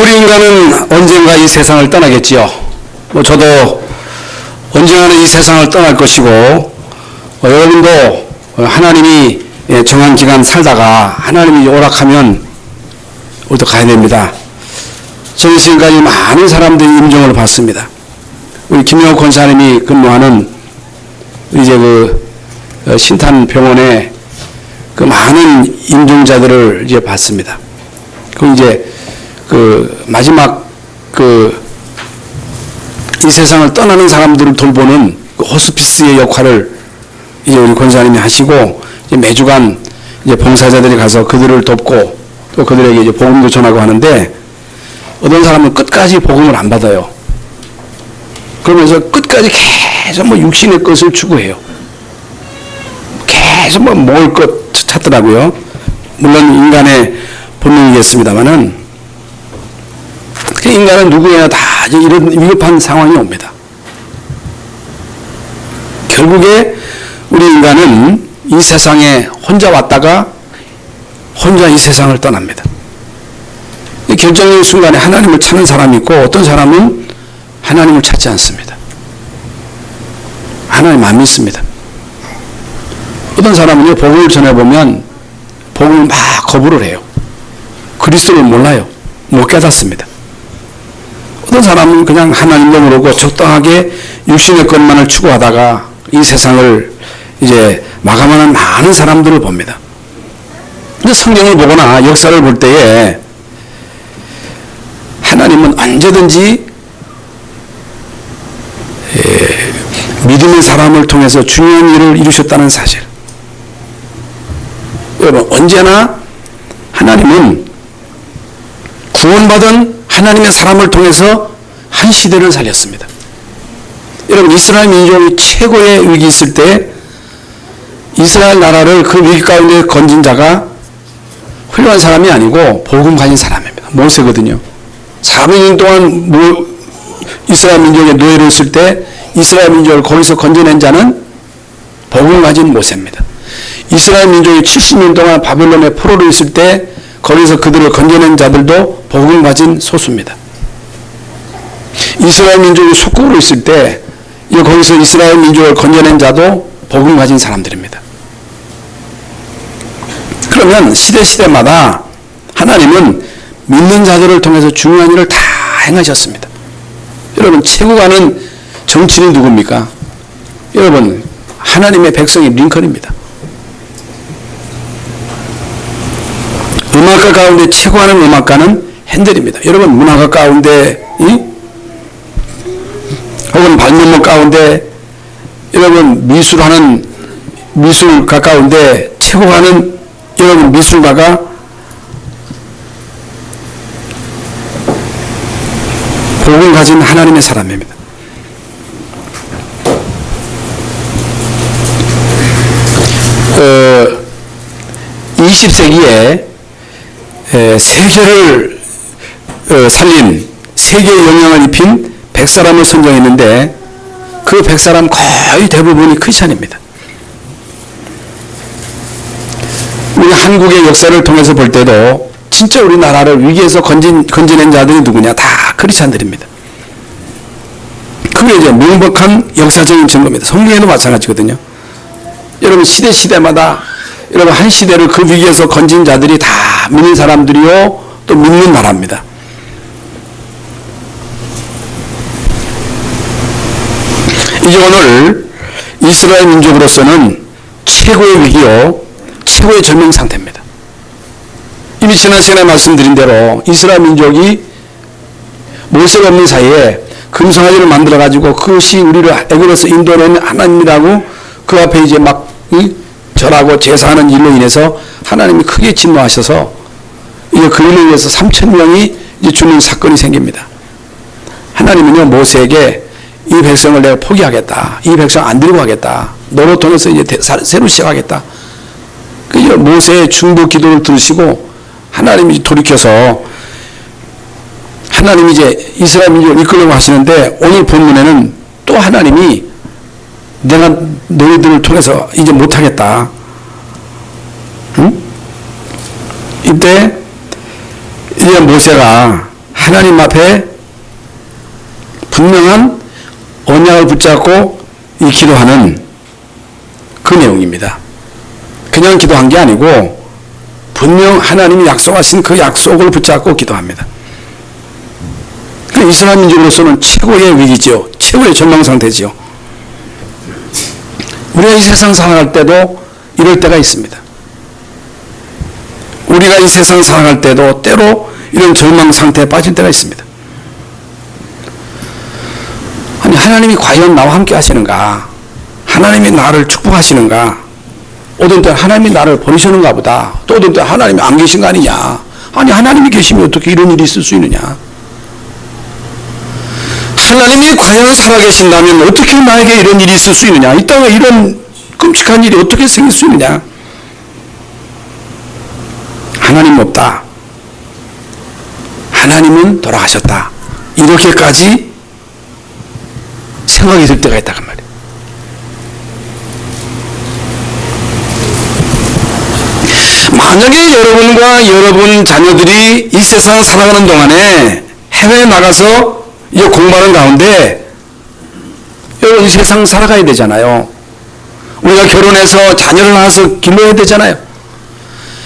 우리 인간은 언젠가 이 세상을 떠나겠지요. 저도 언젠가는 이 세상을 떠날 것이고, 여러분도 하나님이 정한 기간 살다가 하나님이 오락하면 우리도 가야 됩니다. 저는 지금까지 많은 사람들이 임종을 받습니다. 우리 김영호 권사님이 근무하는 이제 신탄병원에 많은 임종자들을 이제 받습니다. 이제 마지막 이 세상을 떠나는 사람들을 돌보는 호스피스의 역할을 이제 우리 권사님이 하시고, 이제 매주간 이제 봉사자들이 가서 그들을 돕고 또 그들에게 이제 복음도 전하고 하는데, 어떤 사람은 끝까지 복음을 안 받아요. 그러면서 끝까지 계속 육신의 것을 추구해요. 계속 먹을 것 찾더라고요. 물론 인간의 본능이겠습니다만은, 인간은 누구에나 다 이런 위급한 상황이 옵니다. 결국에 우리 인간은 이 세상에 혼자 왔다가 혼자 이 세상을 떠납니다. 결정적인 순간에 하나님을 찾는 사람이 있고, 어떤 사람은 하나님을 찾지 않습니다. 하나님 안 믿습니다. 어떤 사람은요, 복음을 전해보면 복음을 막 거부를 해요. 그리스도를 몰라요. 못 깨닫습니다. 어떤 사람은 그냥 하나님도 모르고 적당하게 육신의 것만을 추구하다가 이 세상을 이제 마감하는 많은 사람들을 봅니다. 근데 성경을 보거나 역사를 볼 때에 하나님은 언제든지 믿음의 사람을 통해서 중요한 일을 이루셨다는 사실. 여러분, 언제나 하나님은 구원받은 하나님의 사람을 통해서 한 시대를 살렸습니다. 여러분, 이스라엘 민족이 최고의 위기 있을 때 이스라엘 나라를 그 위기 가운데 건진 자가 훌륭한 사람이 아니고 복음 가진 사람입니다. 모세거든요. 400년 동안 이스라엘 민족의 노예로 있을 때 이스라엘 민족을 거기서 건져낸 자는 복음 가진 모세입니다. 이스라엘 민족이 70년 동안 바벨론의 포로로 있을 때 거기서 그들을 건져낸 자들도 복음 가진 소수입니다. 이스라엘 민족이 속국으로 있을 때 거기서 이스라엘 민족을 건져낸 자도 복음 가진 사람들입니다. 그러면 시대마다 하나님은 믿는 자들을 통해서 중요한 일을 다 행하셨습니다. 여러분, 최고 가는 정치인이 누굽니까? 여러분, 하나님의 백성이 링컨입니다. 음악가 가운데 최고하는 음악가는 핸델입니다. 여러분, 문화가 가운데 혹은 발명목 가운데 여러분 미술하는 미술가 가운데 최고하는 여러분 미술가가 복을 가진 하나님의 사람입니다. 어, 20세기에 세계를 살린, 세계에 영향을 입힌 100사람을 선정했는데 그 100사람 거의 대부분이 크리스찬입니다. 우리 한국의 역사를 통해서 볼 때도 진짜 우리나라를 위기에서 건져낸 자들이 누구냐? 다 크리스찬들입니다. 그게 이제 명백한 역사적인 증거입니다. 성경에도 마찬가지거든요. 여러분, 시대마다 여러분 한 시대를 그 위기에서 건진 자들이 다 믿는 사람들이요, 또 믿는 나라입니다. 이제 오늘 이스라엘 민족으로서는 최고의 위기요, 최고의 절명 상태입니다. 이미 지난 시간에 말씀드린 대로 이스라엘 민족이 모세가 없는 사이에 금송아지를 만들어 가지고 그것이 우리를 애굽에서 인도하는 하나님이라고 그 앞에 이제 막 절하고 제사하는 일로 인해서 하나님이 크게 진노하셔서 이제 그 일로 인해서 3,000명이 이제 죽는 사건이 생깁니다. 하나님은요, 모세에게 이 백성을 내가 포기하겠다. 이 백성 안 데리고 가겠다. 너로 통해서 이제 새로 시작하겠다. 그래서 모세의 중보 기도를 들으시고 하나님이 돌이켜서 하나님이 이제 이스라엘 민족을 이끌려고 하시는데, 오늘 본문에는 또 하나님이 내가 너희들을 통해서 이제 못하겠다. 응? 이때 이제 모세가 하나님 앞에 분명한 언약을 붙잡고 이 기도하는 그 내용입니다. 그냥 기도한 게 아니고 분명 하나님이 약속하신 그 약속을 붙잡고 기도합니다. 이스라엘 민족으로서는 최고의 위기죠. 최고의 절망 상태죠. 우리가 이 세상 살아갈 때도 이럴 때가 있습니다. 우리가 이 세상 살아갈 때도 때로 이런 절망 상태에 빠질 때가 있습니다. 아니, 하나님이 과연 나와 함께 하시는가? 하나님이 나를 축복하시는가? 어떤 때 하나님이 나를 버리시는가 보다. 또 어떤 때 하나님이 안 계신 거 아니냐? 아니, 하나님이 계시면 어떻게 이런 일이 있을 수 있느냐? 하나님이 과연 살아계신다면 어떻게 나에게 이런 일이 있을 수 있느냐? 이 땅에 이런 끔찍한 일이 어떻게 생길 수 있느냐? 하나님 없다. 하나님은 돌아가셨다. 이렇게까지 생각이 들 때가 있다고 말이에요. 만약에 여러분과 여러분 자녀들이 이 세상을 살아가는 동안에 해외에 나가서 이 공부하는 가운데 여러분 이 세상 살아가야 되잖아요. 우리가 결혼해서 자녀를 낳아서 길러야 되잖아요.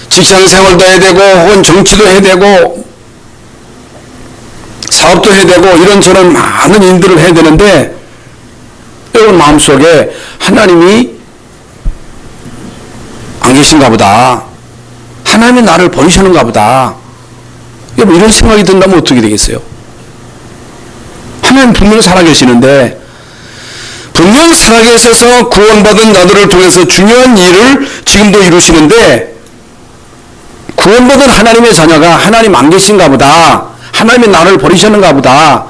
직장 생활도 해야 되고 혹은 정치도 해야 되고 사업도 해야 되고 이런저런 많은 일들을 해야 되는데 여러분 마음속에 하나님이 안 계신가 보다. 하나님이 나를 버리시는가 보다. 여러분 이런 생각이 든다면 어떻게 되겠어요? 하나님 분명히 살아계시는데 분명 살아계셔서 구원받은 자들을 통해서 중요한 일을 지금도 이루시는데 구원받은 하나님의 자녀가 하나님 안 계신가 보다. 하나님이 나를 버리셨는가 보다.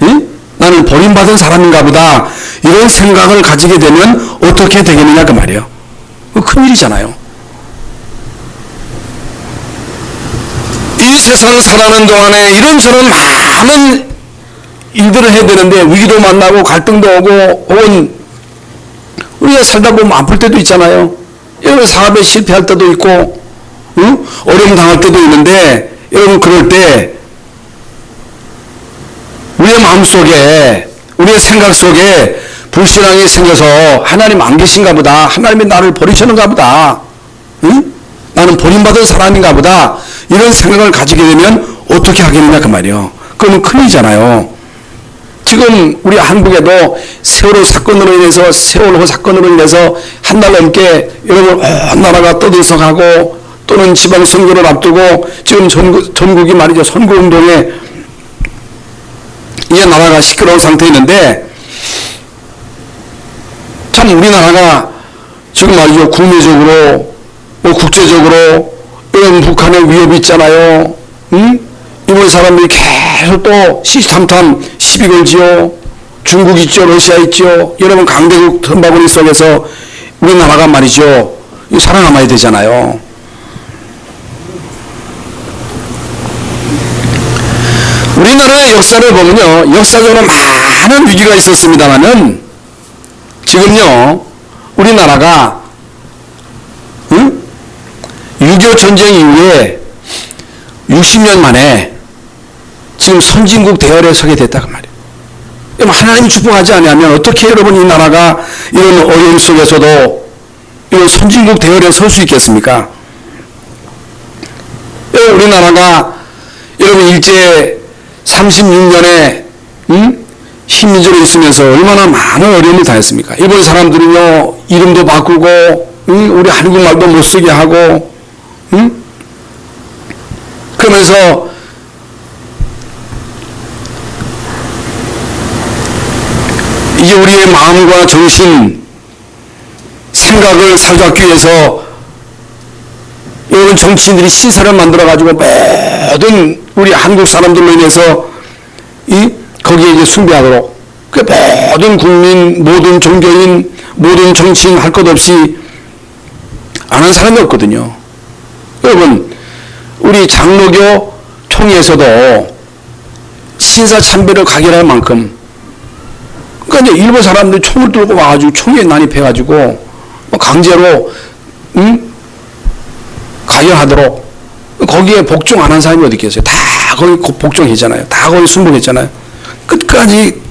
응? 나는 버림받은 사람인가 보다. 이런 생각을 가지게 되면 어떻게 되겠느냐 그 말이에요. 큰일이잖아요. 이 세상 살아가는 동안에 이런저런 많은 일들을 해야 되는데 위기도 만나고 갈등도 오고 혹은 우리가 살다 보면 아플 때도 있잖아요. 여러분 사업에 실패할 때도 있고 응? 어려움 당할 때도 있는데 여러분 그럴 때 우리의 마음속에 우리의 생각 속에 불신앙이 생겨서 하나님 안 계신가 보다. 하나님이 나를 버리셨는가 보다. 응? 나는 버림받은 사람인가 보다. 이런 생각을 가지게 되면 어떻게 하겠느냐 그 말이에요. 그러면 큰일이잖아요. 지금 우리 한국에도 세월호 사건으로 인해서 한 달 넘게 여러분 온 나라가 떠들썩하고 또는 지방선거를 앞두고 지금 전국이 말이죠. 선거운동에 이 나라가 시끄러운 상태에 있는데 참 우리나라가 지금 말이죠. 국내적으로 국제적으로 이런 북한의 위협이 있잖아요. 응? 이번 사람들이 계속 또 시시탐탐 시비 걸지요. 중국 있죠. 러시아 있죠. 여러분 강대국 틈바구니 속에서 우리나라가 말이죠. 살아남아야 되잖아요. 우리나라의 역사를 보면요. 역사적으로 많은 위기가 있었습니다만은 지금요. 우리나라가 6.25 전쟁 이후에 60년 만에 지금 선진국 대열에 서게 됐다고 말이에요. 하나님이 축복하지 않으면 어떻게 여러분 이 나라가 이런 어려움 속에서도 이런 선진국 대열에 설 수 있겠습니까? 우리나라가 여러분 일제 36년에 식민지로 있으면서 얼마나 많은 어려움을 당했습니까? 일본 사람들은요 이름도 바꾸고 우리 한국말도 못 쓰게 하고 그러면서 이제 우리의 마음과 정신 생각을 사로잡기 위해서 여러분 정치인들이 시사를 만들어 가지고 모든 우리 한국 사람들로 인해서 거기에 이제 숭배하도록 그 모든 국민, 모든 종교인, 모든 정치인 할 것 없이 안 한 사람이 없거든요. 여러분 우리 장로교 총회에서도 신사참배를 가결할 만큼 그러니까 이제 일본 사람들이 총을 들고 와가지고 총에 난입해가지고 강제로 가결하도록 거기에 복종 안 한 사람이 어디 있겠어요? 다 거기 복종했잖아요. 다 거기 순복했잖아요. 끝까지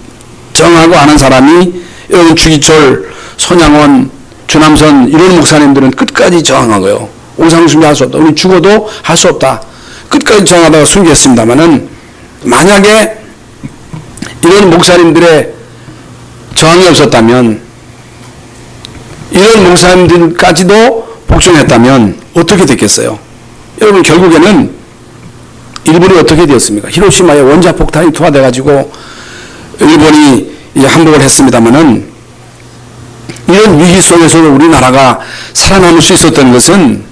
정하고 아는 사람이 여러분 주기철, 손양원, 주남선 이런 목사님들은 끝까지 저항하고요. 우상숭배 할 수 없다. 우리 죽어도 할 수 없다. 끝까지 저항하다가 숨겼습니다만은 만약에 이런 목사님들의 저항이 없었다면 이런 목사님들까지도 복종했다면 어떻게 됐겠어요? 여러분 결국에는 일본이 어떻게 되었습니까? 히로시마에 원자폭탄이 투하돼가지고 일본이 이제 항복을 했습니다마는 이런 위기 속에서도 우리나라가 살아남을 수 있었던 것은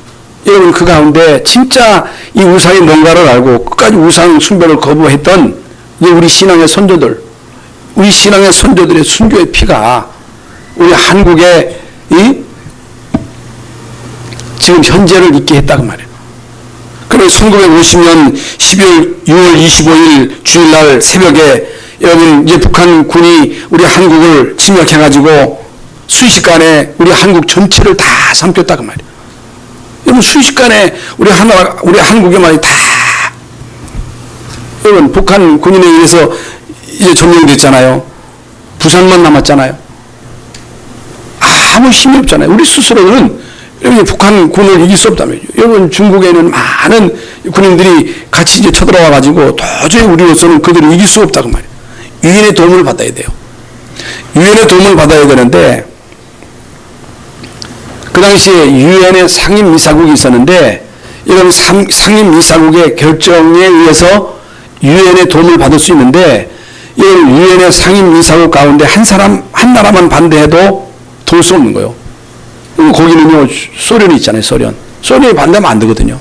여러분 그 가운데 진짜 이 우상이 뭔가를 알고 끝까지 우상 숭배를 거부했던 우리 신앙의 선조들, 우리 신앙의 선조들의 순교의 피가 우리 한국의 지금 현재를 있게 했다고 말이에요. 그래서 1950년 12월 6월 25일 주일날 새벽에 여러분 이제 북한 군이 우리 한국을 침략해가지고 순식간에 우리 한국 전체를 다 삼켰다고 말이에요. 여러분 순식간에 우리 한국의 말이 다 여러분 북한 군인에 의해서 이제 점령됐잖아요. 부산만 남았잖아요. 아무 힘이 없잖아요. 우리 스스로는 여러분 북한 군을 이길 수 없다며. 여러분 중국에는 많은 군인들이 같이 이제 쳐들어와 가지고 도저히 우리로서는 그들을 이길 수 없다고 말이에요. 유엔의 도움을 받아야 돼요. 유엔의 도움을 받아야 되는데 그 당시에 유엔의 상임이사국이 있었는데 이런 상임이사국의 결정에 의해서 유엔의 도움을 받을 수 있는데 이런 유엔의 상임이사국 가운데 한 나라만 반대해도 도울 수 없는 거예요. 거기는요 소련이 있잖아요. 소련이 반대하면 안 되거든요.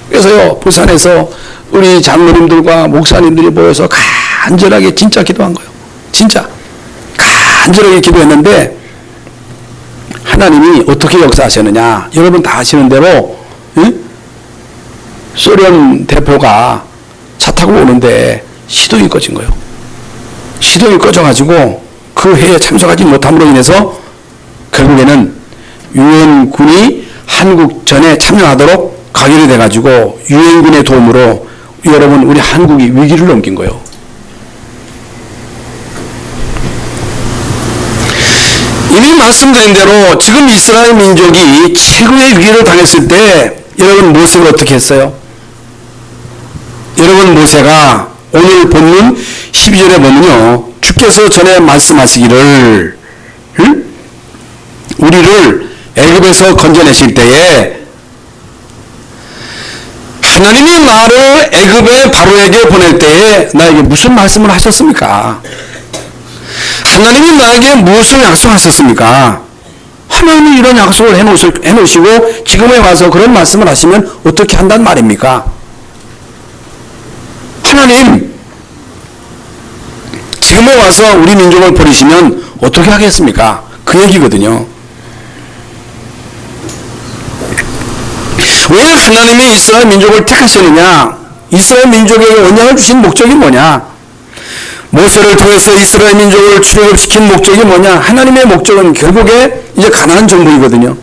그래서요 부산에서 우리 장로님들과 목사님들이 모여서 간절하게 진짜 기도한 거예요. 진짜 간절하게 기도했는데 하나님이 어떻게 역사하셨느냐 여러분 다 아시는 대로 소련 대표가 차 타고 오는데 시동이 꺼진 거예요. 시동이 꺼져가지고 그 회에 참석하지 못함으로 인해서 결국에는 유엔군이 한국전에 참여하도록 가결이 돼가지고 유엔군의 도움으로 여러분 우리 한국이 위기를 넘긴 거예요. 이미 말씀드린 대로 지금 이스라엘 민족이 최고의 위기를 당했을 때 여러분 모세가 어떻게 했어요? 여러분 모세가 오늘 본문 12절에 보면요 주께서 전에 말씀하시기를 우리를 애굽에서 건져내실 때에 하나님이 나를 애굽의 바로에게 보낼 때에 나에게 무슨 말씀을 하셨습니까? 하나님이 나에게 무엇을 약속하셨습니까? 하나님이 이런 약속을 해놓으시고 지금에 와서 그런 말씀을 하시면 어떻게 한단 말입니까? 하나님 지금에 와서 우리 민족을 버리시면 어떻게 하겠습니까? 그 얘기거든요. 왜 하나님이 이스라엘 민족을 택하셨느냐? 이스라엘 민족에게 언약을 주신 목적이 뭐냐? 모세를 통해서 이스라엘 민족을 출애굽시킨 목적이 뭐냐? 하나님의 목적은 결국에 이제 가나안 정복이거든요.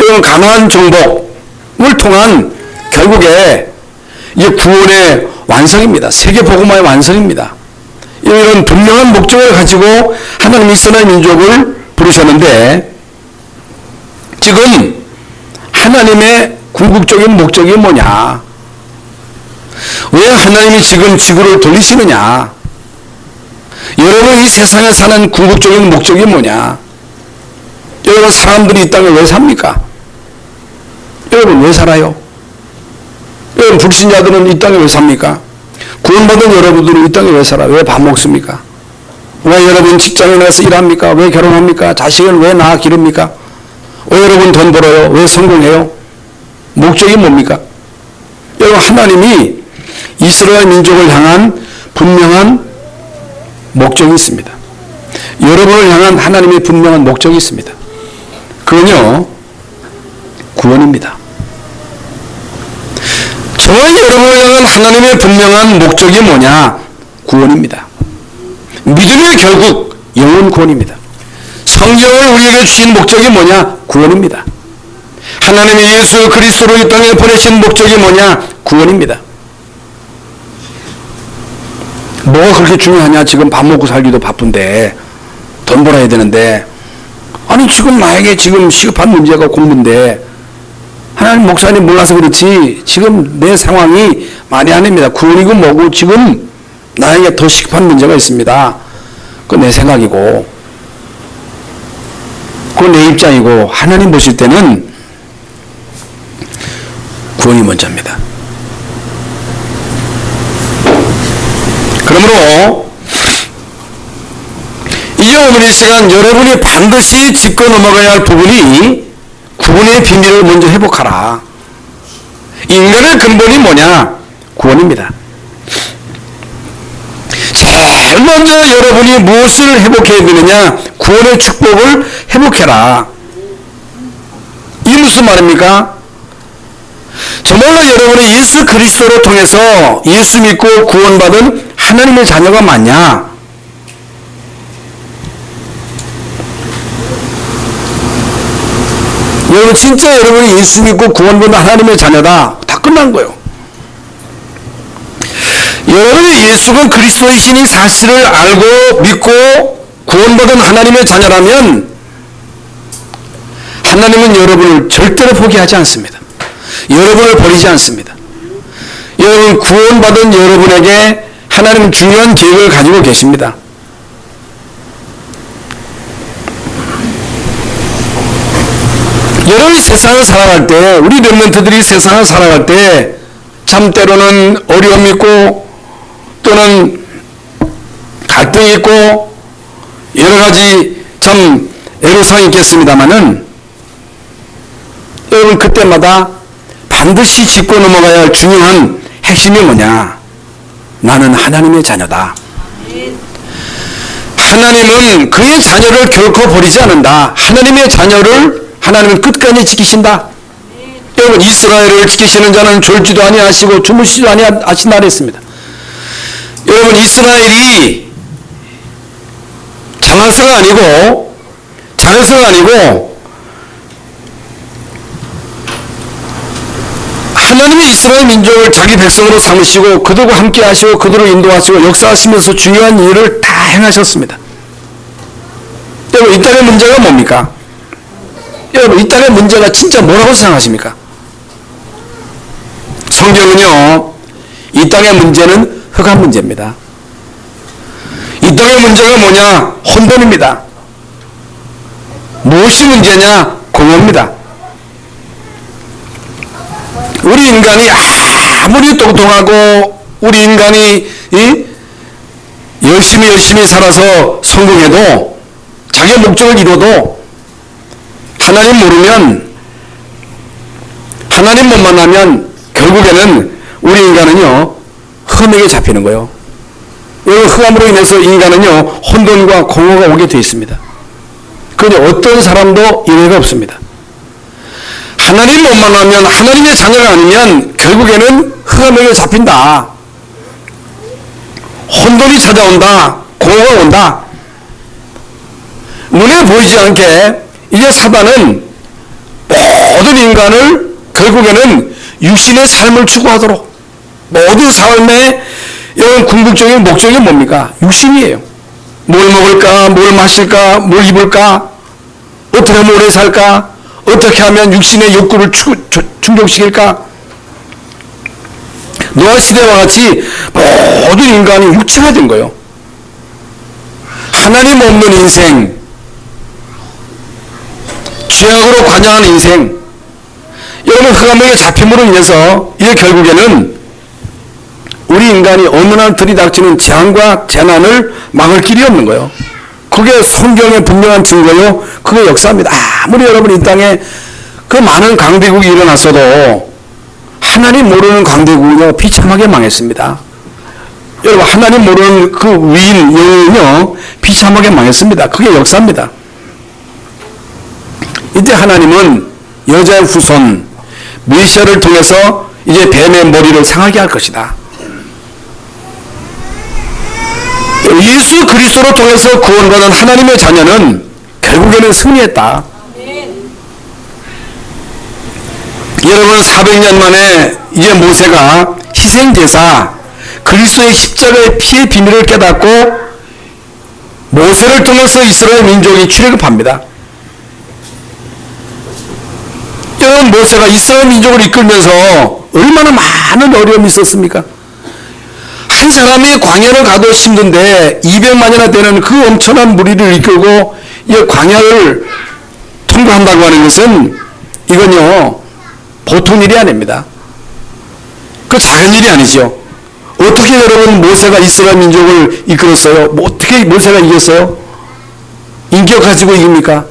이건 가나안 정복을 통한 결국에 이제 구원의 완성입니다. 세계 복음화의 완성입니다. 이런 분명한 목적을 가지고 하나님이 이스라엘 민족을 부르셨는데 지금 하나님의 궁극적인 목적이 뭐냐? 왜 하나님이 지금 지구를 돌리시느냐? 여러분 이 세상에 사는 궁극적인 목적이 뭐냐? 여러분 사람들이 이 땅에 왜 삽니까? 여러분 왜 살아요? 여러분 불신자들은 이 땅에 왜 삽니까? 구원받은 여러분들은 이 땅에 왜 살아요? 왜 밥 먹습니까? 왜 여러분 직장에 나가서 일합니까? 왜 결혼합니까? 자식을 왜 낳아 기릅니까? 왜 여러분 돈 벌어요? 왜 성공해요? 목적이 뭡니까? 여러분 하나님이 이스라엘 민족을 향한 분명한 목적이 있습니다. 여러분을 향한 하나님의 분명한 목적이 있습니다. 그건요 구원입니다. 저와 여러분을 향한 하나님의 분명한 목적이 뭐냐? 구원입니다. 믿음의 결국 영혼 구원입니다. 성경을 우리에게 주신 목적이 뭐냐? 구원입니다. 하나님이 예수 그리스도를 이 땅에 보내신 목적이 뭐냐? 구원입니다. 뭐가 그렇게 중요하냐? 지금 밥 먹고 살기도 바쁜데, 돈 벌어야 되는데, 아니, 지금 나에게 지금 시급한 문제가 공부인데, 하나님 목사님 몰라서 그렇지, 지금 내 상황이 말이 아닙니다. 구원이고 뭐고, 지금 나에게 더 시급한 문제가 있습니다. 그건 내 생각이고, 그건 내 입장이고, 하나님 보실 때는 구원이 먼저입니다. 그러므로 이제 오늘 이 시간 여러분이 반드시 짚고 넘어가야 할 부분이 구원의 비밀을 먼저 회복하라. 인간의 근본이 뭐냐? 구원입니다. 제일 먼저 여러분이 무엇을 회복해야 되느냐? 구원의 축복을 회복해라. 이게 무슨 말입니까? 정말로 여러분이 예수 그리스도로 통해서 예수 믿고 구원받은 하나님의 자녀가 맞냐? 여러분 진짜 여러분이 예수 믿고 구원받은 하나님의 자녀다. 다 끝난 거예요. 여러분이 예수가 그리스도이신 이 사실을 알고 믿고 구원받은 하나님의 자녀라면 하나님은 여러분을 절대로 포기하지 않습니다. 여러분을 버리지 않습니다. 여러분 구원받은 여러분에게 하나님은 중요한 계획을 가지고 계십니다. 여러분이 세상을 살아갈 때, 우리 렘넌트들이 세상을 살아갈 때 참 때로는 어려움이 있고 또는 갈등이 있고 여러 가지 참 애로사항이 있겠습니다마는 여러분 그때마다 반드시 짚고 넘어가야 할 중요한 핵심이 뭐냐? 나는 하나님의 자녀다. 하나님은 그의 자녀를 결코 버리지 않는다. 하나님의 자녀를 하나님은 끝까지 지키신다. 여러분 이스라엘을 지키시는 자는 졸지도 아니하시고 주무시지도 아니하신다 그랬습니다. 여러분 이스라엘이 장하서가 아니고 하나님이 이스라엘 민족을 자기 백성으로 삼으시고 그들과 함께 하시고 그들을 인도하시고 역사하시면서 중요한 일을 다 행하셨습니다. 여러분 이 땅의 문제가 뭡니까? 여러분 이 땅의 문제가 진짜 뭐라고 생각하십니까? 성경은요 이 땅의 문제는 흑암 문제입니다. 이 땅의 문제가 뭐냐? 혼돈입니다. 무엇이 문제냐? 공허입니다. 우리 인간이 아무리 똑똑하고 우리 인간이 열심히 살아서 성공해도 자기의 목적을 이뤄도 하나님 모르면 하나님 못 만나면 결국에는 우리 인간은요 흑암에게 잡히는 거예요. 여러분 흑암으로 인해서 인간은요 혼돈과 공허가 오게 되어 있습니다. 그런데 어떤 사람도 이해가 없습니다. 하나님 못 만나면 하나님의 자녀가 아니면 결국에는 흑암에게 잡힌다. 혼돈이 찾아온다. 공허가 온다. 눈에 보이지 않게 이제 사단은 모든 인간을 결국에는 육신의 삶을 추구하도록 모든 삶의 이런 궁극적인 목적이 뭡니까? 육신이에요. 뭘 먹을까? 뭘 마실까? 뭘 입을까? 어떻게 하면 오래 살까? 어떻게 하면 육신의 욕구를 충족시킬까? 노아 시대와 같이 모든 인간이 육체화된 거예요. 하나님 없는 인생, 죄악으로 관장하는 인생, 여러분 흑암에게 잡힘으로 인해서 이게 결국에는 우리 인간이 어느 날 들이닥치는 재앙과 재난을 막을 길이 없는 거예요. 그게 성경의 분명한 증거요. 그게 역사입니다. 아무리 여러분 이 땅에 그 많은 강대국이 일어났어도 하나님 모르는 강대국은요 비참하게 망했습니다. 여러분 하나님 모르는 그 위인 영웅은요 비참하게 망했습니다. 그게 역사입니다. 이때 하나님은 여자의 후손 메시아를 통해서 이제 뱀의 머리를 상하게 할 것이다. 예수 그리스도로 통해서 구원받은 하나님의 자녀는 결국에는 승리했다. 여러분 400년 만에 이제 모세가 희생제사 그리스도의 십자가의 피의 비밀을 깨닫고 모세를 통해서 이스라엘 민족이 출애굽합니다. 여러분, 모세가 이스라엘 민족을 이끌면서 얼마나 많은 어려움이 있었습니까? 한 사람이 광야를 가도 힘든데 200만이나 되는 그 엄청난 무리를 이끌고 이 광야를 통과한다고 하는 것은 이건요 보통 일이 아닙니다. 그 작은 일이 아니죠. 어떻게 여러분 모세가 이스라엘 민족을 이끌었어요? 어떻게 모세가 이겼어요? 인격 가지고 이깁니까?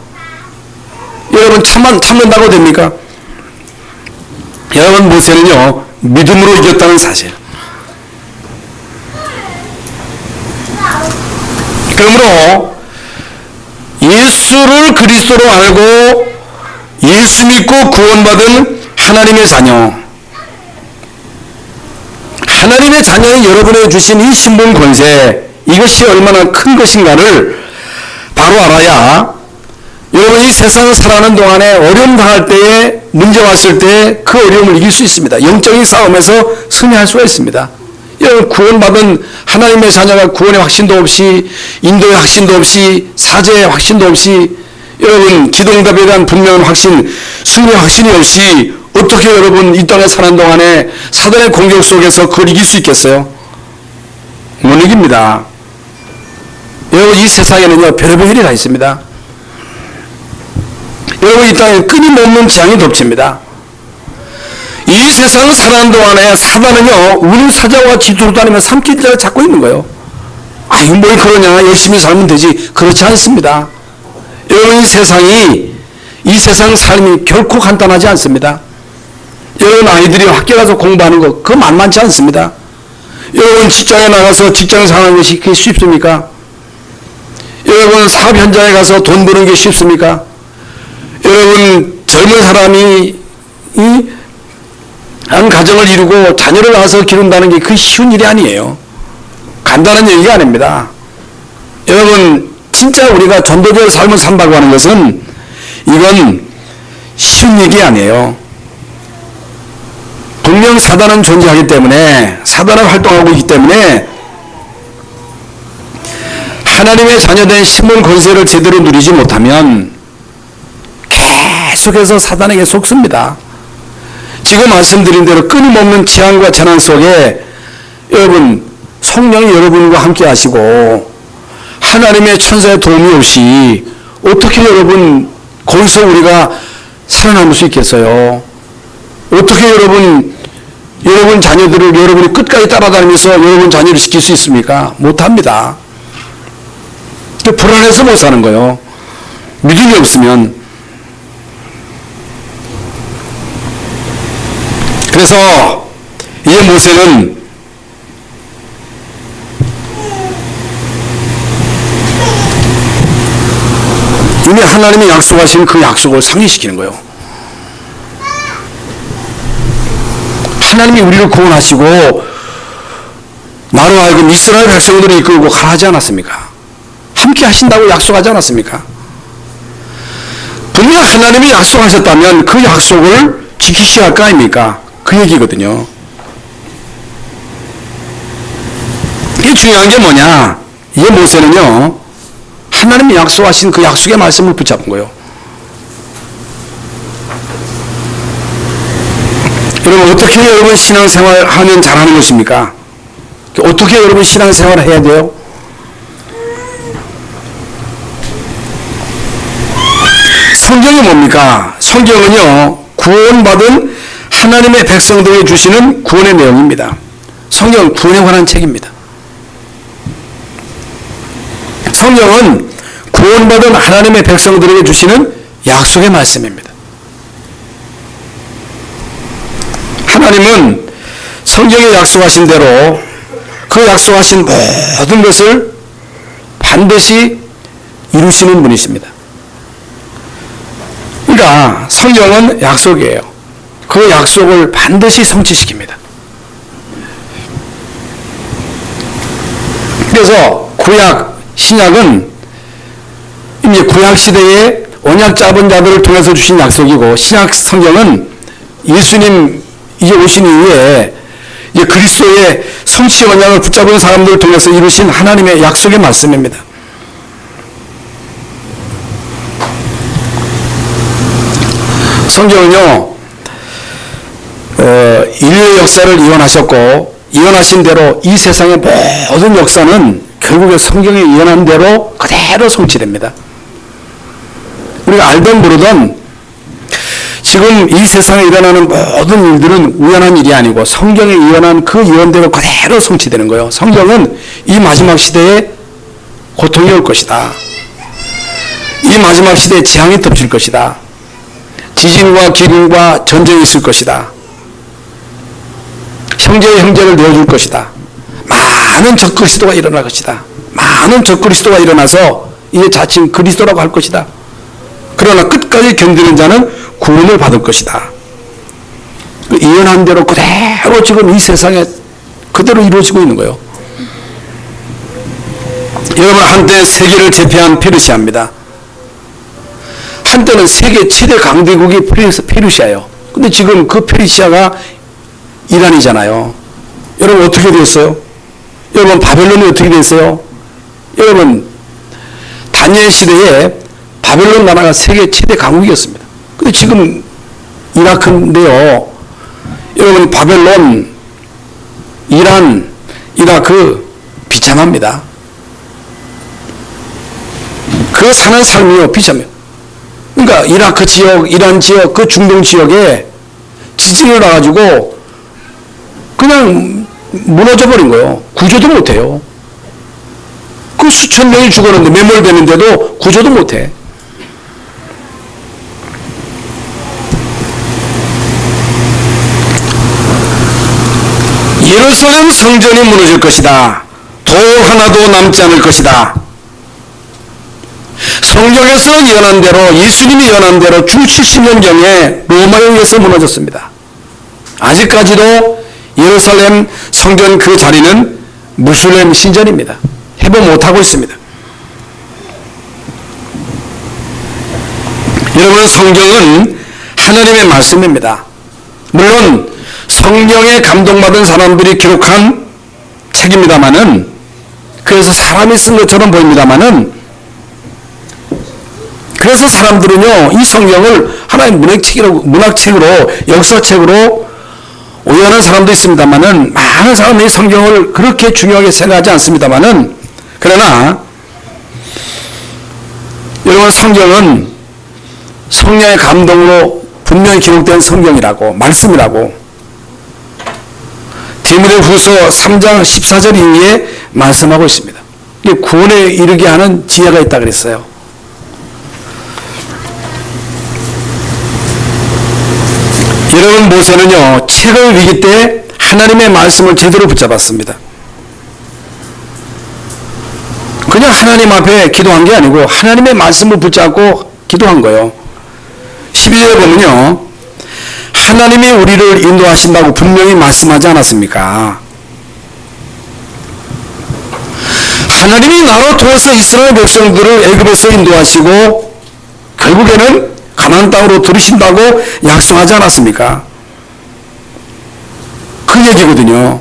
여러분 참는다고 됩니까? 여러분, 모세는요 믿음으로 이겼다는 사실. 그러므로 예수를 그리스도로 알고 예수 믿고 구원받은 하나님의 자녀, 하나님의 자녀인 여러분에게 주신 이 신분 권세, 이것이 얼마나 큰 것인가를 바로 알아야 여러분 이 세상을 살아가는 동안에 어려움 당할 때에, 문제 왔을 때 그 어려움을 이길 수 있습니다. 영적인 싸움에서 승리할 수가 있습니다. 여러분, 구원받은 하나님의 자녀가 구원의 확신도 없이, 인도의 확신도 없이, 사제의 확신도 없이, 여러분 기도응답에 대한 분명한 확신, 승리의 확신이 없이 어떻게 여러분 이 땅에 사는 동안에 사단의 공격 속에서 그걸 이길 수 있겠어요? 못 이깁니다. 여러분, 이 세상에는요 별의별 일이 다 있습니다. 여러분, 이 땅에 끊임없는 재앙이 덮칩니다. 이 세상을 살아가는 동안에 사단은요 우는 사자와 지도로 다니며 삼킬 자를 찾고 있는 거예요. 아유, 뭘 그러냐, 열심히 살면 되지. 그렇지 않습니다. 여러분, 이 세상 삶이 결코 간단하지 않습니다. 여러분, 아이들이 학교 가서 공부하는 거 그거 만만치 않습니다. 여러분, 직장에 나가서 직장 사는 것이 그게 쉽습니까? 여러분, 사업 현장에 가서 돈 버는 게 쉽습니까? 여러분, 젊은 사람이 한 가정을 이루고 자녀를 낳아서 기른다는 게 그 쉬운 일이 아니에요. 간단한 얘기가 아닙니다. 여러분, 진짜 우리가 전도자의 삶을 산다고 하는 것은 이건 쉬운 얘기 아니에요. 분명 사단은 존재하기 때문에, 사단은 활동하고 있기 때문에 하나님의 자녀된 신분 권세를 제대로 누리지 못하면 계속해서 사단에게 속습니다. 지금 말씀드린 대로 끊임없는 재앙과 재난 속에 여러분 성령이 여러분과 함께 하시고 하나님의 천사의 도움이 없이 어떻게 여러분 거기서 우리가 살아남을 수 있겠어요? 어떻게 여러분 자녀들을 여러분이 끝까지 따라다니면서 여러분 자녀를 지킬 수 있습니까? 못합니다. 불안해서 못 사는 거예요. 믿음이 없으면. 그래서 이 모세는 이미 하나님이 약속하신 그 약속을 상기시키는 거예요. 하나님이 우리를 구원하시고 나로 하여금 이스라엘 백성들을 이끌고 가라 하지 않았습니까? 함께 하신다고 약속하지 않았습니까? 분명 하나님이 약속하셨다면 그 약속을 지키셔야 할 거 아닙니까? 그 얘기거든요. 이게 중요한 게 뭐냐? 이 모세는요 하나님이 약속하신 그 약속의 말씀을 붙잡은 거예요. 여러분, 어떻게 여러분 신앙생활 하면 잘하는 것입니까? 어떻게 여러분 신앙생활을 해야 돼요? 성경이 뭡니까? 성경은요 구원받은 하나님의 백성들에게 주시는 구원의 내용입니다. 성경은 구원에 관한 책입니다. 성경은 구원받은 하나님의 백성들에게 주시는 약속의 말씀입니다. 하나님은 성경에 약속하신 대로 그 약속하신 모든 것을 반드시 이루시는 분이십니다. 그러니까 성경은 약속이에요. 그 약속을 반드시 성취시킵니다. 그래서 구약, 신약은 이제 구약 시대에 언약 잡은 자들을 통해서 주신 약속이고, 신약 성경은 예수님 이제 오신 이후에 이제 그리스도의 성취 언약을 붙잡은 사람들을 통해서 이루신 하나님의 약속의 말씀입니다. 성경은요, 인류의 역사를 이언하셨고, 이언하신 대로 이 세상의 모든 역사는 결국에 성경에 이언한 대로 그대로 성취됩니다. 우리가 알던 모르던 지금 이 세상에 일어나는 모든 일들은 우연한 일이 아니고 성경에 이언한 그 예언대로 그대로 성취되는 거예요. 성경은 이 마지막 시대에 고통이 올 것이다. 이 마지막 시대에 재앙이 덮칠 것이다. 지진과 기근과 전쟁이 있을 것이다. 형제의 형제를 내어줄 것이다. 많은 적그리스도가 일어날 것이다. 많은 적그리스도가 일어나서 이제 자칭 그리스도라고 할 것이다. 그러나 끝까지 견디는 자는 구원을 받을 것이다. 예언한 대로 그대로 지금 이 세상에 그대로 이루어지고 있는 거예요. 여러분, 한때 세계를 제패한 페르시아입니다. 한때는 세계 최대 강대국이 페르시아예요. 근데 지금 그 페르시아가 이란이잖아요. 여러분, 어떻게 됐어요? 여러분, 바벨론이 어떻게 됐어요? 여러분, 다니엘 시대에 바벨론 나라가 세계 최대 강국이었습니다. 근데 지금 이라크인데요. 여러분, 바벨론, 이란, 이라크 비참합니다. 그 사는 삶이요, 비참해요. 그러니까 이라크 지역, 이란 지역, 그 중동 지역에 지진을 나가지고 그냥 무너져 버린 거예요. 구조도 못해요. 그 수천 명이 죽었는데, 매몰되는데도 구조도 못해. 예루살렘 성전이 무너질 것이다. 돌 하나도 남지 않을 것이다. 성경에서 예언한 대로, 예수님이 예언한 대로 주 70년경에 로마에 의해서 무너졌습니다. 아직까지도 예루살렘 성전 그 자리는 무슬림 신전입니다. 해보 못하고 있습니다. 여러분, 성경은 하나님의 말씀입니다. 물론 성경에 감동받은 사람들이 기록한 책입니다마는, 그래서 사람이 쓴 것처럼 보입니다마는, 그래서 사람들은요, 이 성경을 하나의 문학책으로, 역사책으로 오해하는 사람도 있습니다만은, 많은 사람들이 성경을 그렇게 중요하게 생각하지 않습니다만은, 그러나 여러분, 성경은 성령의 감동으로 분명히 기록된 성경이라고, 말씀이라고 디모데후서 3장 14절 이후에 말씀하고 있습니다. 이게 구원에 이르게 하는 지혜가 있다 그랬어요. 여러분, 모세는요, 최고의 위기 때 하나님의 말씀을 제대로 붙잡았습니다. 그냥 하나님 앞에 기도한 게 아니고 하나님의 말씀을 붙잡고 기도한 거예요. 12절에 보면요, 하나님이 우리를 인도하신다고 분명히 말씀하지 않았습니까? 하나님이 나로 통해서 이스라엘 백성들을 애굽에서 인도하시고 결국에는 가나안 땅으로 들으신다고 약속하지 않았습니까? 그 얘기거든요.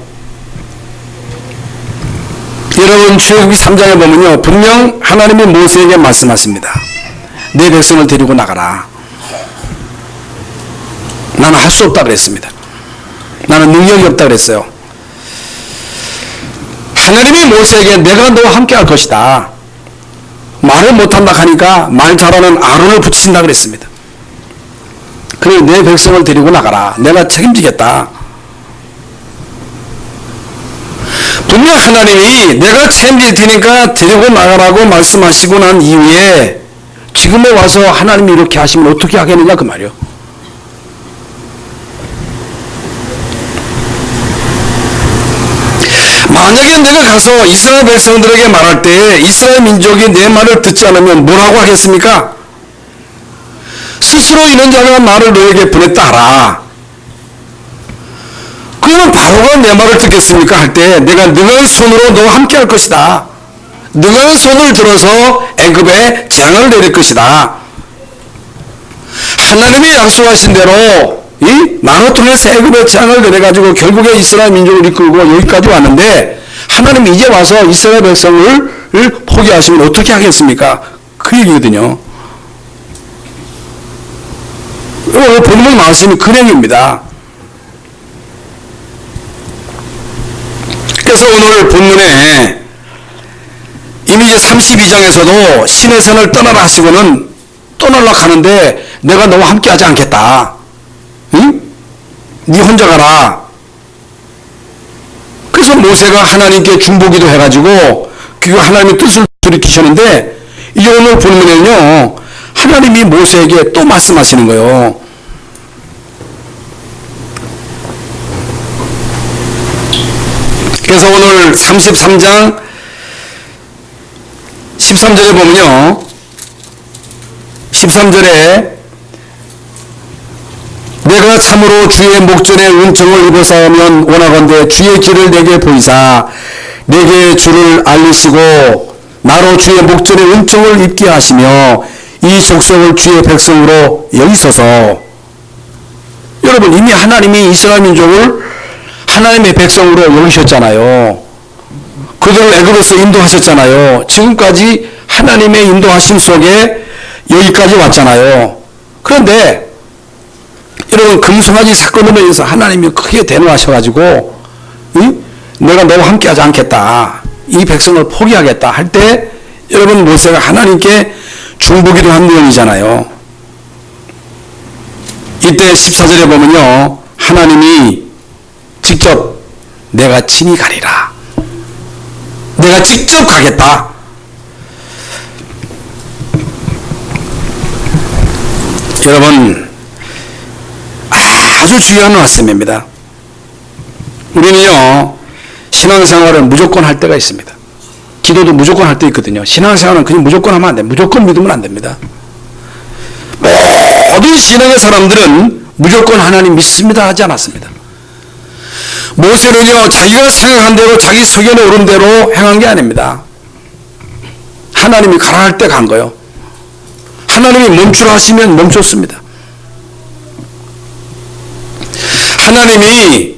여러분, 출애굽기 3장에 보면요, 분명 하나님이 모세에게 말씀하십니다. 내 백성을 데리고 나가라. 나는 할 수 없다 그랬습니다. 나는 능력이 없다 그랬어요. 하나님이 모세에게 내가 너와 함께 할 것이다. 말을 못한다 하니까 말 잘하는 아론을 붙이신다 그랬습니다. 그리고 내 백성을 데리고 나가라. 내가 책임지겠다. 분명 하나님이 내가 책임질 테니까 데리고 나가라고 말씀하시고 난 이후에 지금에 와서 하나님이 이렇게 하시면 어떻게 하겠느냐 그 말이요. 만약에 내가 가서 이스라엘 백성들에게 말할 때 이스라엘 민족이 내 말을 듣지 않으면 뭐라고 하겠습니까? 스스로 이런 자가 나를 너에게 보냈다 하라. 그러면 바로가 내 말을 듣겠습니까? 할 때 내가 능한 손으로 너와 함께 할 것이다. 능한 손을 들어서 애굽에 재앙을 내릴 것이다. 하나님이 약속하신 대로 이 만호통의 세금의 재앙을 내려가지고 결국에 이스라엘 민족을 이끌고 여기까지 왔는데 하나님이 이제 와서 이스라엘 백성을 포기하시면 어떻게 하겠습니까? 그 얘기거든요. 오늘 본문 말씀이 그 내용입니다. 그래서 오늘 본문에 이미 이제 32장에서도 신의 산을 떠나라 하시고는 떠나려고 하는데 내가 너와 함께 하지 않겠다. 응? 네 혼자 가라. 그래서 모세가 하나님께 중보기도 해가지고 그 하나님의 뜻을 돌이키셨는데 이제 오늘 본문에는요 하나님이 모세에게 또 말씀하시는 거예요. 그래서 오늘 33장 13절에 보면요 13절에 내가 참으로 주의 목전에 은총을 입어서면 원하건대 주의 길을 내게 보이사 내게 주를 알리시고 나로 주의 목전에 은총을 입게 하시며 이 족속을 주의 백성으로 여기소서. 여러분 이미 하나님이 이스라엘 민족을 하나님의 백성으로 여기셨잖아요. 그들을 애굽에서 인도하셨잖아요. 지금까지 하나님의 인도하심 속에 여기까지 왔잖아요. 그런데 여러분 금송아지 사건으로 인해서 하나님이 크게 대노하셔가지고 내가 너와 함께하지 않겠다. 이 백성을 포기하겠다 할 때 여러분 모세가 하나님께 중보기도 한 내용이잖아요. 이때 14절에 보면요 하나님이 직접 내가 친히 가리라. 내가 직접 가겠다. 여러분 아주 중요한 말씀입니다. 우리는요 신앙생활을 무조건 할 때가 있습니다. 기도도 무조건 할 때 있거든요. 신앙생활은 그냥 무조건 하면 안 돼요. 무조건 믿으면 안 됩니다. 모든 신앙의 사람들은 무조건 하나님 믿습니다 하지 않았습니다. 모세는요 자기가 생각한 대로 자기 소견에 오른 대로 행한 게 아닙니다. 하나님이 가라 할 때 간 거예요. 하나님이 멈추라 하시면 멈췄습니다. 하나님이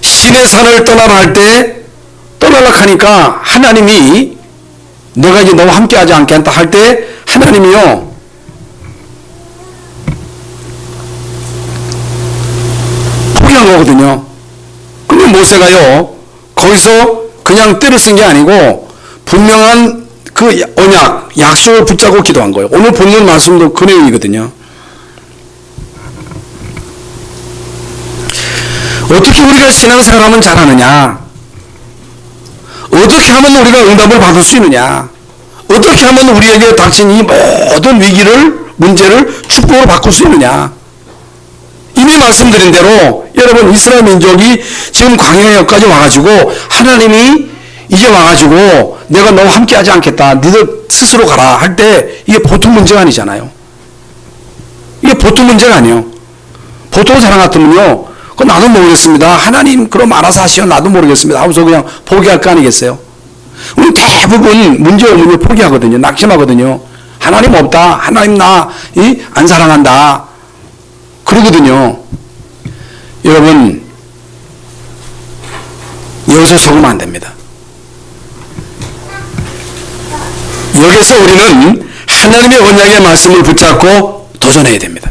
신의 산을 떠나라 할 때 떠나라 하니까 하나님이 내가 이제 너와 함께 하지 않겠다 할 때 하나님이요 포기한 거거든요. 근데 모세가요 거기서 그냥 때를 쓴 게 아니고 분명한 그 언약 약속을 붙잡고 기도한 거예요. 오늘 본문 말씀도 그 내용이거든요. 어떻게 우리가 신앙생활하면 잘하느냐? 어떻게 하면 우리가 응답을 받을 수 있느냐? 어떻게 하면 우리에게 닥친 이 모든 위기를 문제를 축복으로 바꿀 수 있느냐? 이미 말씀드린 대로 여러분 이스라엘 민족이 지금 광야역까지 와가지고 하나님이 이제 와가지고 내가 너와 함께 하지 않겠다. 너희들 스스로 가라 할 때 이게 보통 문제가 아니잖아요. 이게 보통 문제가 아니에요. 보통 사람 같으면요 그건 나도 모르겠습니다. 하나님 그럼 알아서 하시오. 나도 모르겠습니다. 하고서 그냥 포기할 거 아니겠어요? 우리 대부분 문제 없는 걸 포기하거든요. 낙심하거든요. 하나님 없다. 하나님 나 안 사랑한다. 그러거든요. 여러분 여기서 속으면 안 됩니다. 여기서 우리는 하나님의 언약의 말씀을 붙잡고 도전해야 됩니다.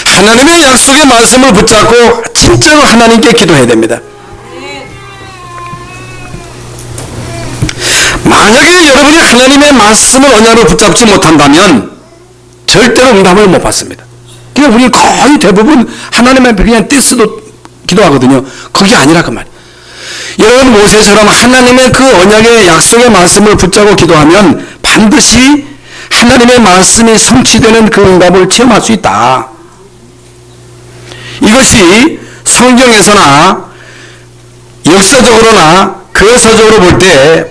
하나님의 약속의 말씀을 붙잡고 진짜로 하나님께 기도해야 됩니다. 만약에 여러분이 하나님의 말씀을 언약으로 붙잡지 못한다면 절대로 응답을 못 받습니다. 그러니까 우리 거의 대부분 하나님의 그냥 뜻으로 기도하거든요. 그게 아니라 그 말이에요. 여러분 모세처럼 하나님의 그 언약의 약속의 말씀을 붙잡고 기도하면 반드시 하나님의 말씀이 성취되는 그 응답을 체험할 수 있다. 이것이 성경에서나 역사적으로나 거서적으로 볼 때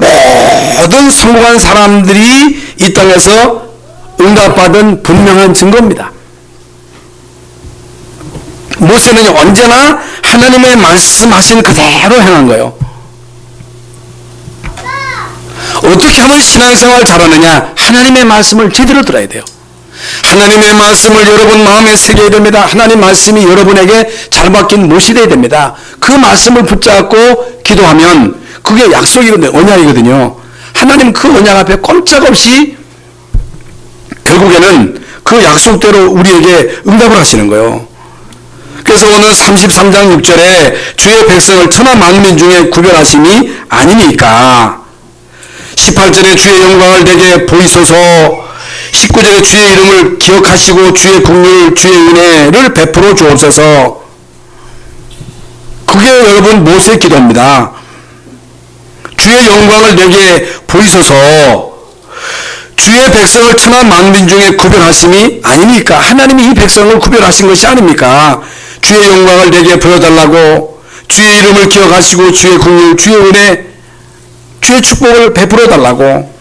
모든 성공한 사람들이 이 땅에서 응답받은 분명한 증거입니다. 모세는 언제나 하나님의 말씀하신 그대로 행한 거예요. 어떻게 하면 신앙생활 잘하느냐? 하나님의 말씀을 제대로 들어야 돼요. 하나님의 말씀을 여러분 마음에 새겨야 됩니다. 하나님 말씀이 여러분에게 잘 박힌 못이 돼야 됩니다. 그 말씀을 붙잡고 기도하면 그게 약속이거든요. 언약이거든요. 하나님 그 언약 앞에 꼼짝없이 결국에는 그 약속대로 우리에게 응답을 하시는 거예요. 그래서 오늘 33장 6절에 주의 백성을 천하 만민 중에 구별하심이 아니니까, 18절에 주의 영광을 내게 보이소서, 19절에 주의 이름을 기억하시고 주의 국률 주의 은혜를 베풀어 주옵소서. 그게 여러분 모세의 기도입니다. 주의 영광을 내게 보이소서, 주의 백성을 천하 만민 중에 구별하심이 아니니까, 하나님이 이 백성을 구별하신 것이 아닙니까? 주의 영광을 내게 보여달라고, 주의 이름을 기억하시고 주의 국률 주의 은혜 주의 축복을 베풀어 달라고.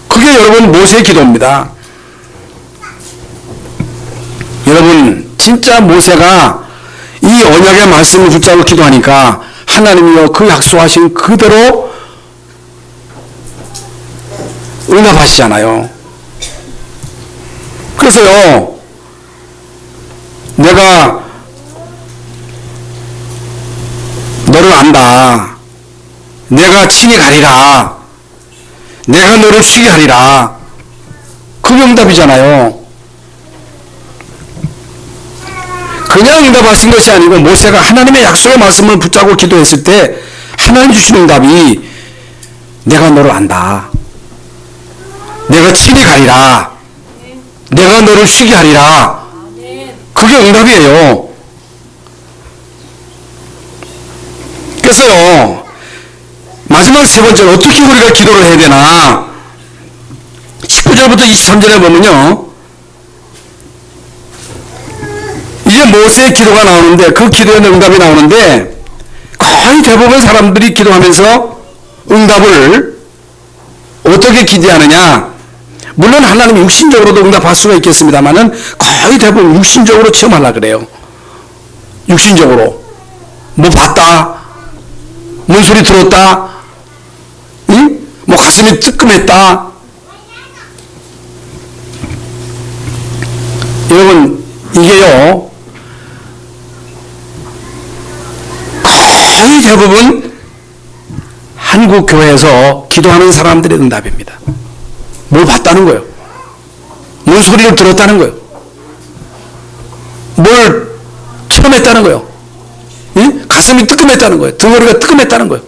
그게 여러분 모세의 기도입니다. 여러분 진짜 모세가 이 언약의 말씀을 붙잡고 기도하니까 하나님이요 그 약속하신 그대로 응답하시잖아요. 그래서요, 내가 너를 안다, 내가 친히 가리라, 내가 너를 쉬게 하리라, 그게 응답이잖아요. 그냥 응답하신 것이 아니고 모세가 하나님의 약속의 말씀을 붙잡고 기도했을 때 하나님 주신 응답이 내가 너를 안다, 내가 친히 가리라, 내가 너를 쉬게 하리라, 그게 응답이에요. 그래서요, 마지막 세 번째로 어떻게 우리가 기도를 해야 되나, 19절부터 23절에 보면요, 이제 모세의 기도가 나오는데 그 기도에 응답이 나오는데 거의 대부분 사람들이 기도하면서 응답을 어떻게 기대하느냐, 물론 하나님 육신적으로도 응답할 수가 있겠습니다만은 거의 대부분 육신적으로 체험하려고 그래요. 육신적으로 뭐 봤다, 뭔 소리 들었다, 응? 뭐 가슴이 뜨끔했다. 여러분 이게요 거의 대부분 한국 교회에서 기도하는 사람들의 응답입니다. 뭘 봤다는 거예요. 뭔 소리를 들었다는 거예요. 뭘 체험했다는 거예요. 응? 가슴이 뜨끔했다는 거예요. 등허리가 뜨끔했다는 거예요.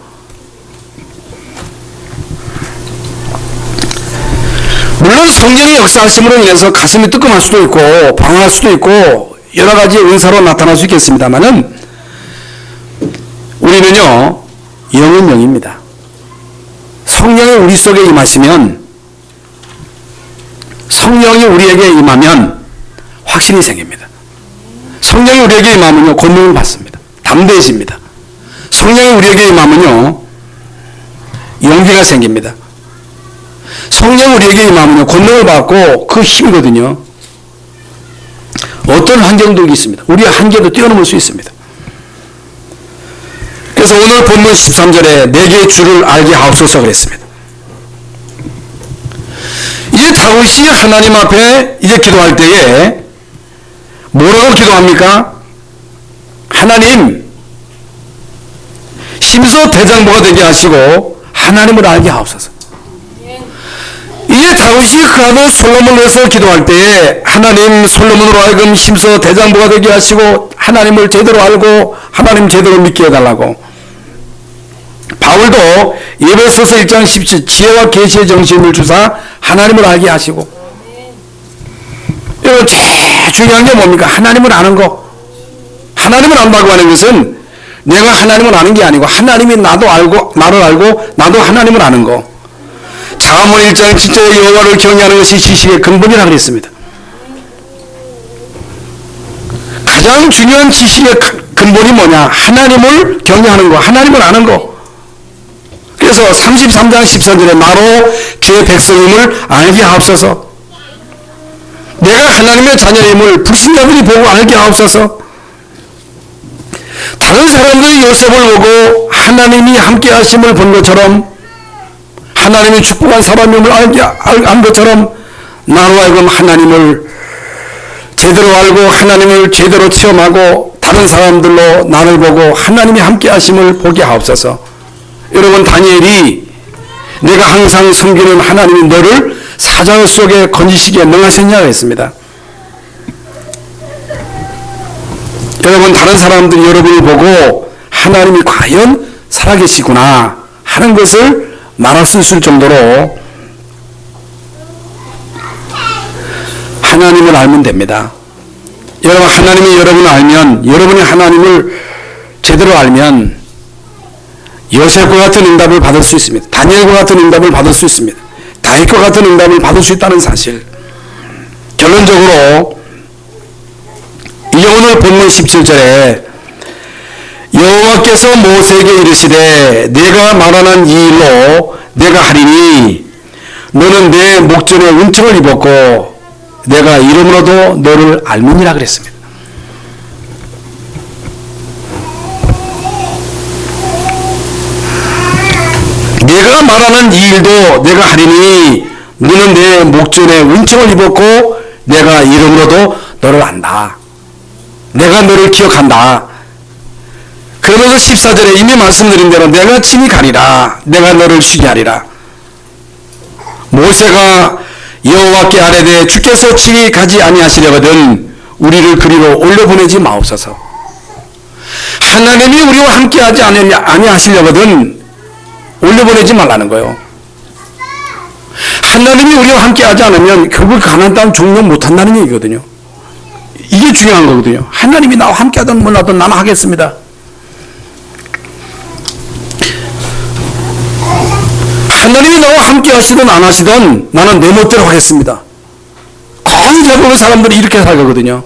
물론 성령의 역사하심으로 인해서 가슴이 뜨끔할 수도 있고 방황할 수도 있고 여러 가지 은사로 나타날 수 있겠습니다만은 우리는요 영은 영입니다. 성령이 우리 속에 임하시면, 성령이 우리에게 임하면 확신이 생깁니다. 성령이 우리에게 임하면요 권능을 받습니다. 담대해집니다. 성령이 우리에게 임하면요 용기가 생깁니다. 성령이 우리에게 임하면요 권능을 받고 그 힘이거든요. 어떤 환경도 있습니다. 우리의 한계도 뛰어넘을 수 있습니다. 그래서 오늘 본문 13절에 내게 주를 알게 하옵소서 그랬습니다. 이제 다윗이 하나님 앞에 이제 기도할 때에 뭐라고 기도합니까? 하나님, 심서 대장부가 되게 하시고 하나님을 알게 하옵소서. 이제 다윗이 그 아들 솔로몬을 위해서 기도할 때에 하나님, 솔로몬으로 하여금 심서 대장부가 되게 하시고 하나님을 제대로 알고 하나님 제대로 믿게 해달라고. 바울도 에베소서 1장 17 지혜와 계시의 정신을 주사 하나님을 알게 하시고. 이거 제일 중요한 게 뭡니까? 하나님을 아는 거. 하나님을 안다고 하는 것은 내가 하나님을 아는 게 아니고 하나님이 나도 알고 나를 알고 나도 하나님을 아는 거. 잠언 1장 7절에 여호와를 경외하는 것이 지식의 근본이라고 그랬습니다. 가장 중요한 지식의 근본이 뭐냐? 하나님을 경외하는 거, 하나님을 아는 거. 그래서 33장 13절에 나로 주의 백성임을 알게 하옵소서. 내가 하나님의 자녀임을 불신자들이 보고 알게 하옵소서. 다른 사람들이 요셉을 보고 하나님이 함께 하심을 본 것처럼, 하나님이 축복한 사람임을 안 것처럼 나로 하여금 하나님을 제대로 알고 하나님을 제대로 체험하고 다른 사람들로 나를 보고 하나님이 함께 하심을 보게 하옵소서. 여러분, 다니엘이 내가 항상 섬기는 하나님이 너를 사자굴 속에 건지시기에 능하셨냐고 했습니다. 여러분, 다른 사람들이 여러분을 보고 하나님이 과연 살아계시구나 하는 것을 말할 수 있을 정도로 하나님을 알면 됩니다. 여러분, 하나님이 여러분을 알면, 여러분이 하나님을 제대로 알면 요셉과 같은 응답을 받을 수 있습니다. 다니엘과 같은 응답을 받을 수 있습니다. 다윗과 같은 응답을 받을 수 있다는 사실. 결론적으로 이 오늘 본문 17절에 여호와께서 모세에게 이르시되 내가 말하는 이 일로 내가 하리니 너는 내 목전에 은총을 입었고 내가 이름으로도 너를 알미니라 그랬습니다. 내가 말하는 이 일도 내가 하리니 너는 내 목전에 은총을 입었고 내가 이름으로도 너를 안다. 내가 너를 기억한다. 그러면서 14절에 이미 말씀드린 대로 내가 친히 가리라. 내가 너를 쉬게 하리라. 모세가 여호와께 아뢰되 주께서 친히 가지 아니하시려거든 우리를 그리로 올려보내지 마옵소서. 하나님이 우리와 함께하지 아니하시려거든 올려보내지 말라는 거예요. 하나님이 우리와 함께하지 않으면 결국 가나안 땅 종료 못한다는 얘기거든요. 이게 중요한 거거든요. 하나님이 나와 함께하든 몰라든 나는 하겠습니다. 하나님이 나와 함께 하시든 안 하시든 나는 내 멋대로 하겠습니다. 거의 대부분 사람들이 이렇게 살거든요.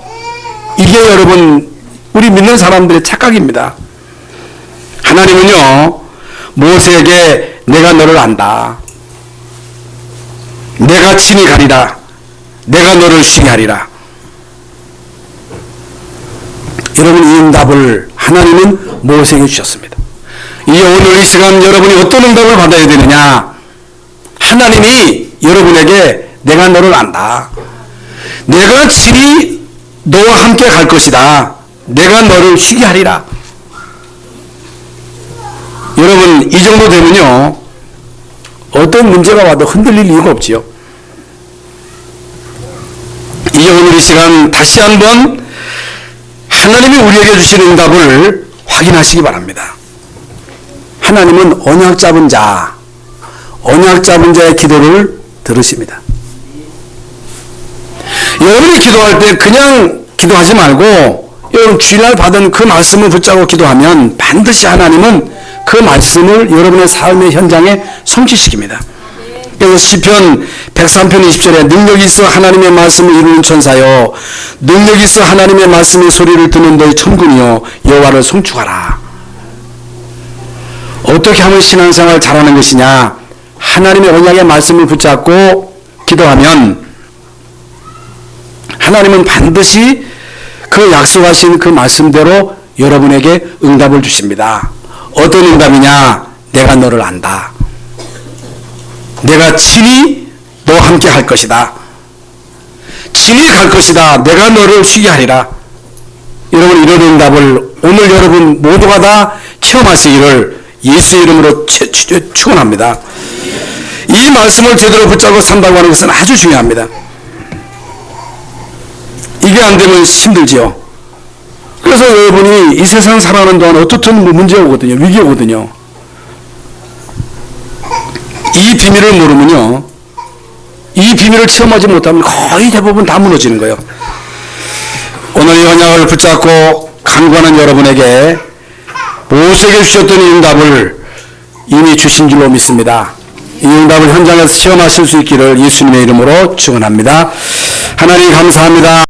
이게 여러분 우리 믿는 사람들의 착각입니다. 하나님은요 모세에게 내가 너를 안다. 내가 친히 가리라. 내가 너를 쉬게 하리라. 여러분 이 응답을 하나님은 모세에게 주셨습니다. 오늘 이 시간 여러분이 어떤 응답을 받아야 되느냐? 하나님이 여러분에게 내가 너를 안다. 내가 친히 너와 함께 갈 것이다. 내가 너를 쉬게 하리라. 여러분 이 정도 되면요 어떤 문제가 와도 흔들릴 이유가 없지요. 오늘 이 시간 다시 한번 하나님이 우리에게 주신 응답을 확인하시기 바랍니다. 하나님은 언약 잡은 자의 기도를 들으십니다. 여러분이 기도할 때 그냥 기도하지 말고 여러분 주일날 받은 그 말씀을 붙잡고 기도하면 반드시 하나님은 그 말씀을 여러분의 삶의 현장에 성취시킵니다. 그래서 시편 103편 20절에 능력이 있어 하나님의 말씀을 이루는 천사여 능력이 있어 하나님의 말씀의 소리를 듣는 너희 천군이여 여호와를 송축하라. 어떻게 하면 신앙생활 잘하는 것이냐? 하나님의 언약의 말씀을 붙잡고 기도하면 하나님은 반드시 그 약속하신 그 말씀대로 여러분에게 응답을 주십니다. 어떤 응답이냐? 내가 너를 안다. 내가 친히 너와 함께 할 것이다. 친히 갈 것이다. 내가 너를 쉬게 하리라. 여러분 이런 응답을 오늘 여러분 모두가 다 체험하시기를 예수의 이름으로 축원합니다. 이 말씀을 제대로 붙잡고 산다고 하는 것은 아주 중요합니다. 이게 안 되면 힘들지요. 그래서 여러분이 이 세상 살아가는 동안 어떻든 문제가 오거든요. 위기가 오거든요. 이 비밀을 모르면요. 이 비밀을 체험하지 못하면 거의 대부분 다 무너지는 거예요. 오늘 이 언약을 붙잡고 간구하는 여러분에게 모세에게 주셨던 이 응답을 이미 주신 줄로 믿습니다. 이 응답을 현장에서 체험하실 수 있기를 예수님의 이름으로 축원합니다. 하나님 감사합니다.